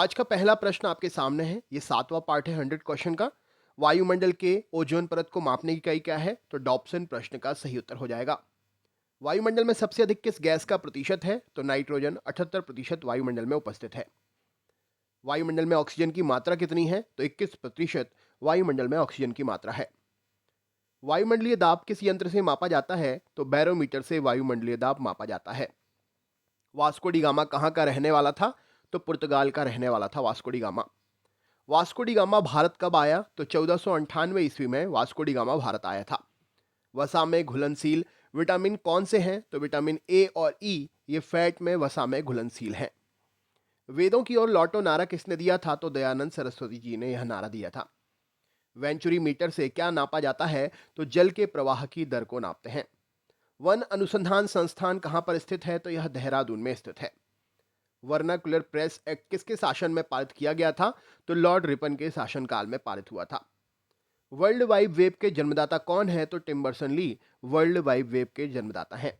आज का पहला प्रश्न आपके सामने है। ये 7वां पार्ट है 100 क्वेश्चन का। वायुमंडल के ओजोन परत को मापने की इकाई क्या है? तो डॉप्सन प्रश्न का सही उत्तर हो जाएगा। वायुमंडल में सबसे अधिक किस गैस का प्रतिशत है? तो नाइट्रोजन 78% वायुमंडल में उपस्थित है। वायुमंडल में ऑक्सीजन की मात्रा कितनी है? तो 21% वायुमंडल में ऑक्सीजन की मात्रा है। वायुमंडलीय दाब किस यंत्र से मापा जाता है? तो बैरोमीटर से वायुमंडलीय दाब मापा जाता है। वास्को डी गामा कहाँ का रहने वाला था? तो पुर्तगाल का रहने वाला था Vasco D gamma. Vasco D gamma Bharat कब आया? तो 1498 ईस्वी में वास्को डी गामा भारत आया था। वसा में घुलनशील विटामिन कौन से हैं? तो विटामिन ए और ई ये फैट में वसा में घुलनशील हैं। वेदों की ओर लौटो नारा किसने दिया था? तो दयानंद सरस्वती जी ने यह नारा दिया था। वेंचुरी मीटर से क्या नापा जाता है? तो जल के प्रवाह की दर को नापते हैं। वन अनुसंधान संस्थान कहाँ पर स्थित है? तो यह देहरादून में स्थित है। वर्नाकुलर प्रेस एक्ट किसके शासन में पारित किया गया था? तो लॉर्ड रिपन के शासनकाल में पारित हुआ था। वर्ल्ड वाइड वेब के जन्मदाता कौन है? तो टिम बर्सन ली वर्ल्ड वाइड वेब के जन्मदाता हैं।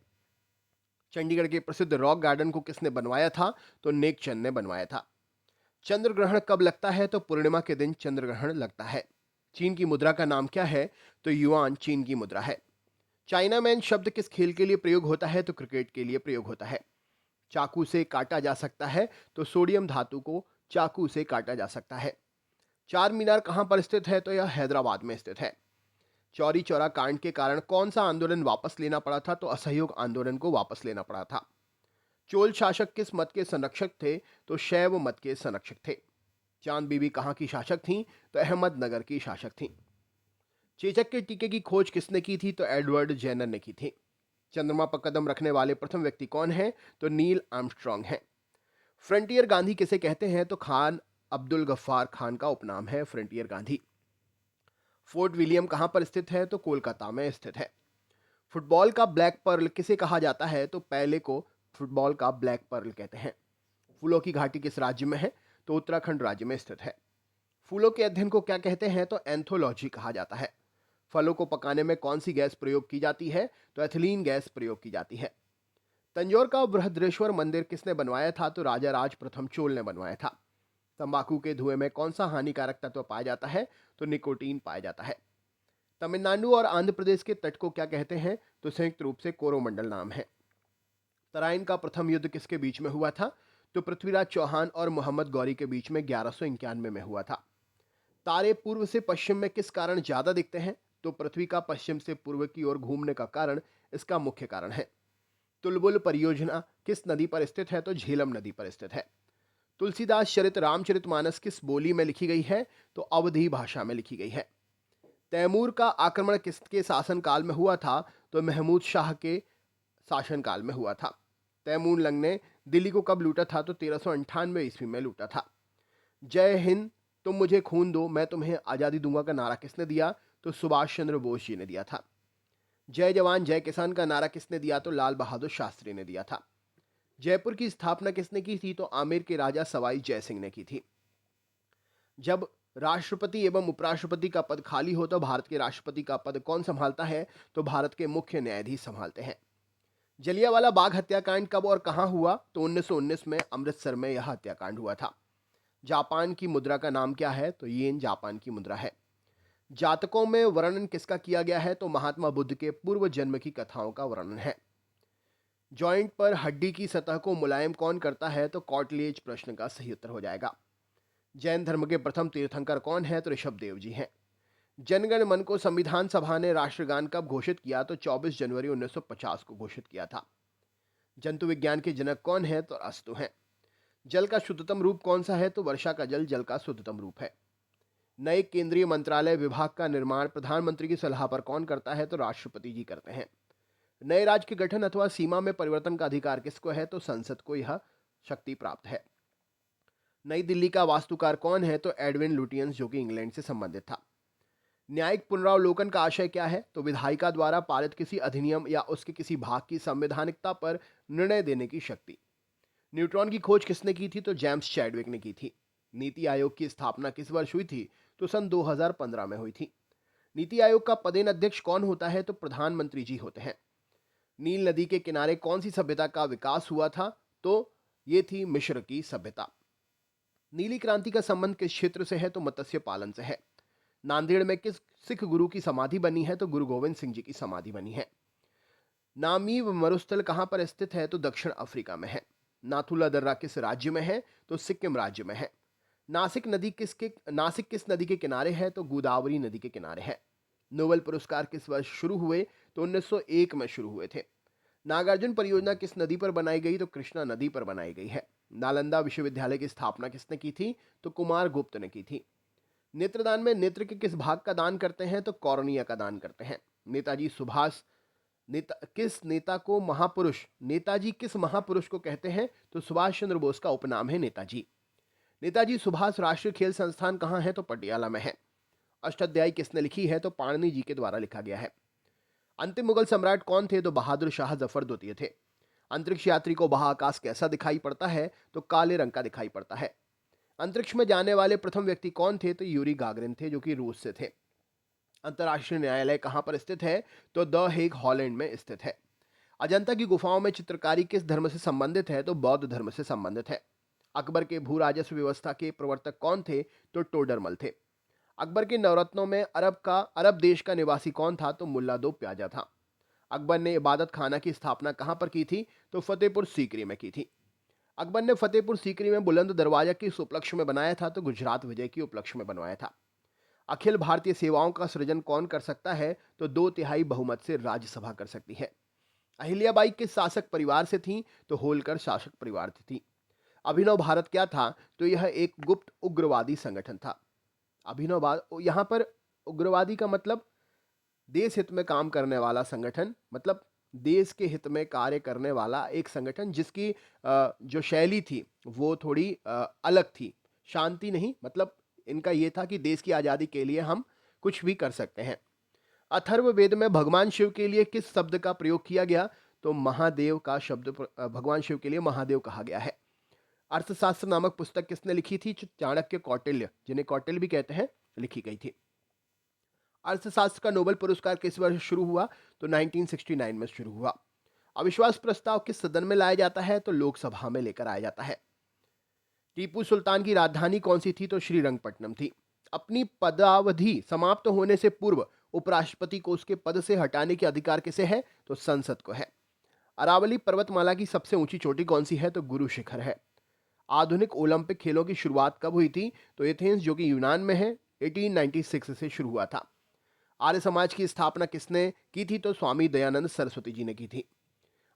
चंडीगढ़ के प्रसिद्ध रॉक गार्डन को किसने बनवाया था? तो नेक चंद ने बनवाया था। चंद्र ग्रहण कब लगता है? तो पूर्णिमा के दिन चंद्र ग्रहण लगता है। चीन की मुद्रा का नाम क्या है? तो युआन चीन की मुद्रा है। चाइना मैन शब्द किस खेल के लिए प्रयोग होता है? तो क्रिकेट के लिए प्रयोग होता है। चाकू से काटा जा सकता है? तो सोडियम धातु को चाकू से काटा जा सकता है। चार मीनार कहां पर स्थित है? तो यह हैदराबाद में स्थित है। चौरी चौरा कांड के कारण कौन सा आंदोलन वापस लेना पड़ा था? तो असहयोग आंदोलन को वापस लेना पड़ा था। चोल शासक किस मत के संरक्षक थे? तो शैव मत के संरक्षक थे। चांद बीबी कहां की शासक थीं? तो अहमदनगर की शासक थीं। चेचक के टीके की खोज किसने की थी? तो एडवर्ड जेनर ने की थी। चंद्रमा पर कदम रखने वाले प्रथम व्यक्ति कौन है? तो नील आर्मस्ट्रॉन्ग हैं। फ्रंटियर गांधी किसे कहते हैं? तो खान अब्दुल गफ्फार खान का उपनाम है फ्रंटियर गांधी। फोर्ट विलियम कहां पर स्थित है? तो कोलकाता में स्थित है। फुटबॉल का ब्लैक पर्ल किसे कहा जाता है? तो पहले को फुटबॉल का ब्लैक पर्ल कहते हैं। फूलों की घाटी किस राज्य में है? तो उत्तराखंड राज्य में स्थित है। फूलों के अध्ययन को क्या कहते हैं? तो एंथोलॉजी कहा जाता है। फलों को पकाने में कौन सी गैस प्रयोग की जाती है? तो एथिलीन गैस प्रयोग की जाती है। तंजौर का बृहद्रेश्वर मंदिर किसने बनवाया था? तो राजा राज प्रथम चोल ने बनवाया था। तंबाकू के धुएं में कौन सा हानिकारक तत्व पाया जाता है? तो निकोटीन पाया जाता है। तमिलनाडु और आंध्र प्रदेश के तट को क्या कहते हैं? तो संयुक्त रूप से कोरोमंडल नाम है। तराइन का प्रथम युद्ध किसके बीच में हुआ था? तो पृथ्वीराज चौहान और मोहम्मद गौरी के बीच में 1191 में हुआ था। तारे पूर्व से पश्चिम में किस कारण ज्यादा दिखते हैं? तो पृथ्वी का पश्चिम से पूर्व की ओर घूमने का कारण इसका मुख्य कारण है। तुलबुल परियोजना किस नदी पर स्थित है? तो झेलम नदी पर स्थित है। तुलसीदास चरित रामचरितमानस किस बोली में लिखी गई है? तो अवधी भाषा में लिखी गई है। तैमूर का आक्रमण किसके शासनकाल में हुआ था? तो महमूद शाह के शासनकाल में हुआ था। तैमूर लंग ने दिल्ली को कब लूटा था? तो 1398 ईस्वी में लूटा था। जय हिंद तुम मुझे खून दो मैं तुम्हें आज़ादी दूंगा का नारा किसने दिया? तो सुभाष चंद्र बोस जी ने दिया था। जय जवान जय किसान का नारा किसने दिया? तो लाल बहादुर शास्त्री ने दिया था। जयपुर की स्थापना किसने की थी? तो आमेर के राजा सवाई जय सिंह ने की थी। जब राष्ट्रपति एवं उपराष्ट्रपति का पद खाली हो तो भारत के राष्ट्रपति का पद कौन संभालता है? तो भारत के मुख्य न्यायाधीश संभालते हैं। जलियांवाला बाग हत्याकांड कब और कहां हुआ? तो 1919 में अमृतसर में यह हत्याकांड हुआ था। जापान की मुद्रा का नाम क्या है? तो येन जापान की मुद्रा है। जातकों में वर्णन किसका किया गया है? तो महात्मा बुद्ध के पूर्व जन्म की कथाओं का वर्णन है। जॉइंट पर हड्डी की सतह को मुलायम कौन करता है? तो कॉटलेज प्रश्न का सही उत्तर हो जाएगा। जैन धर्म के प्रथम तीर्थंकर कौन है? तो ऋषभ देव जी हैं। जनगण मन को संविधान सभा ने राष्ट्रगान कब घोषित किया? तो 24 जनवरी 1950 को घोषित किया था। जंतु विज्ञान के जनक कौन है? तो अरस्तु हैं। जल का शुद्धतम रूप कौन सा है? तो वर्षा का जल जल का शुद्धतम रूप है। नए केंद्रीय मंत्रालय विभाग का निर्माण प्रधानमंत्री की सलाह पर कौन करता है? तो राष्ट्रपति जी करते हैं। नए राज्य के गठन अथवा सीमा में परिवर्तन का अधिकार किसको है? तो संसद को यह शक्ति प्राप्त है। नई दिल्ली का वास्तुकार कौन है? तो एडविन लुटियंस जो कि इंग्लैंड से संबंधित था। न्यायिक पुनरावलोकन का आशय क्या है? तो विधायिका द्वारा पारित किसी अधिनियम या उसके किसी भाग की संवैधानिकता पर निर्णय देने की शक्ति। न्यूट्रॉन की खोज किसने की थी? तो जेम्स चैडविक ने की थी। नीति आयोग की स्थापना किस वर्ष हुई थी? तो सन 2015 में हुई थी। नीति आयोग का पदेन अध्यक्ष कौन होता है? तो प्रधानमंत्री जी होते हैं। नील नदी के किनारे कौन सी सभ्यता का विकास हुआ था? तो ये थी मिस्र की सभ्यता। नीली क्रांति का संबंध किस क्षेत्र से है? तो मत्स्य पालन से है। नांदेड़ में किस सिख गुरु की समाधि बनी है? तो गुरु गोविंद सिंह जी की समाधि बनी है। नामीव मरुस्थल कहाँ पर स्थित है? तो दक्षिण अफ्रीका में है। नाथुला दर्रा किस राज्य में है? तो सिक्किम राज्य में है। नासिक किस नदी के किनारे है? तो गोदावरी नदी के किनारे है। नोबेल पुरस्कार किस वर्ष शुरू हुए? तो 1901 में शुरू हुए थे। नागार्जुन परियोजना किस नदी पर बनाई गई? तो कृष्णा नदी पर बनाई गई है। नालंदा विश्वविद्यालय की स्थापना किसने की थी? तो कुमार गुप्त ने की थी। नेत्रदान में नेत्र के किस भाग का दान करते हैं? तो कॉर्निया का दान करते हैं। नेताजी किस महापुरुष को कहते हैं? तो सुभाष चंद्र बोस का उपनाम है नेताजी। नेताजी सुभाष राष्ट्रीय खेल संस्थान कहाँ है? तो पटियाला में है। अष्टाध्यायी किसने लिखी है? तो पाणिनि जी के द्वारा लिखा गया है। अंतिम मुगल सम्राट कौन थे? तो बहादुर शाह जफर द्वितीय थे। अंतरिक्ष यात्री को महाकाश कैसा दिखाई पड़ता है? तो काले रंग का दिखाई पड़ता है। अंतरिक्ष में जाने वाले प्रथम व्यक्ति कौन थे? तो यूरी गागरिन थे, जो कि रूस से थे। अंतर्राष्ट्रीय न्यायालय कहां पर स्थित है? तो द हेग हॉलैंड में स्थित है। अजंता की गुफाओं में चित्रकारी किस धर्म से संबंधित है? तो बौद्ध धर्म से संबंधित है। अकबर के भू राजस्व व्यवस्था के प्रवर्तक कौन थे? तो टोडरमल थे। अकबर के नवरत्नों में अरब देश का निवासी कौन था? तो मुल्ला दो प्याजा था। अकबर ने इबादत खाना की स्थापना कहां पर की थी? तो फतेहपुर सीकरी में की थी। अकबर ने फतेहपुर सीकरी में बुलंद दरवाजा किस उपलक्ष्य में बनाया था? तो गुजरात विजय की उपलक्ष्य में बनवाया था। अखिल भारतीय सेवाओं का सृजन कौन कर सकता है? तो 2/3 बहुमत से राज्यसभा कर सकती है। अहिल्याबाई किस शासक परिवार से थीं? तो होलकर शासक परिवार से थी। अभिनव भारत क्या था? तो यह एक गुप्त उग्रवादी संगठन था। यहाँ पर उग्रवादी का मतलब देश हित में काम करने वाला संगठन, मतलब देश के हित में कार्य करने वाला एक संगठन जिसकी जो शैली थी वो थोड़ी अलग थी, शांति नहीं, मतलब इनका ये था कि देश की आज़ादी के लिए हम कुछ भी कर सकते हैं। अथर्ववेद में भगवान शिव के लिए किस शब्द का प्रयोग किया गया? तो महादेव का शब्द भगवान शिव के लिए महादेव कहा गया है। अर्थशास्त्र नामक पुस्तक किसने लिखी थी? चाणक्य कौटिल्य, जिन्हें कौटिल्य भी कहते हैं, लिखी गई थी। अर्थशास्त्र का नोबेल पुरस्कार किस वर्ष शुरू हुआ? तो 1969 में शुरू हुआ। अविश्वास प्रस्ताव किस सदन में लाया जाता है? तो लोकसभा में लेकर आया जाता है। टीपू सुल्तान की राजधानी कौन सी थी? तो श्रीरंगपट्टनम थी। अपनी पदावधि समाप्त होने से पूर्व उपराष्ट्रपति को उसके पद से हटाने के अधिकार किसे है? तो संसद को है। अरावली पर्वतमाला की सबसे ऊंची चोटी कौन सी है? तो गुरु शिखर है। आधुनिक ओलंपिक खेलों की शुरुआत कब हुई थी? तो एथेंस, जो कि यूनान में है, 1896 से शुरू हुआ था। आर्य समाज की स्थापना किसने की थी? तो स्वामी दयानंद सरस्वती जी ने की थी।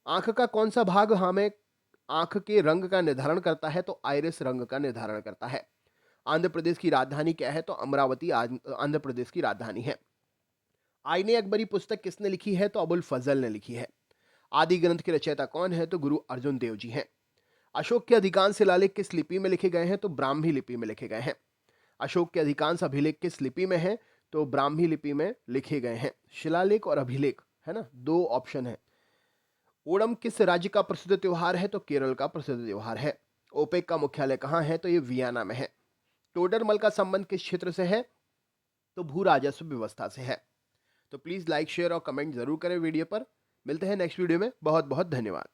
आंख का कौन सा भाग हमें आंख के रंग का निर्धारण करता है? तो आइरिस रंग का निर्धारण करता है। आंध्र प्रदेश की राजधानी क्या है? तो अमरावती आंध्र प्रदेश की राजधानी है। आईने अकबरी पुस्तक किसने लिखी है? तो अबुल फजल ने लिखी है। आदि ग्रंथ के रचयिता कौन है? तो गुरु अर्जुन देव जी हैं। अशोक के अधिकांश शिलालेख किस लिपि में लिखे गए हैं? तो ब्राह्मी लिपि में लिखे गए हैं। अशोक के अधिकांश अभिलेख किस लिपि में है? तो ब्राह्मी लिपि में लिखे गए हैं। शिलालेख और अभिलेख, है ना, दो ऑप्शन है। ओणम किस राज्य का प्रसिद्ध त्योहार है? तो केरल का प्रसिद्ध त्योहार है। ओपेक का मुख्यालय कहाँ है? तो ये वियना में है। टोडरमल का संबंध किस क्षेत्र से है? तो भू राजस्व व्यवस्था से है। तो प्लीज लाइक, शेयर और कमेंट जरूर करें वीडियो पर। मिलते हैं नेक्स्ट वीडियो में। बहुत बहुत धन्यवाद।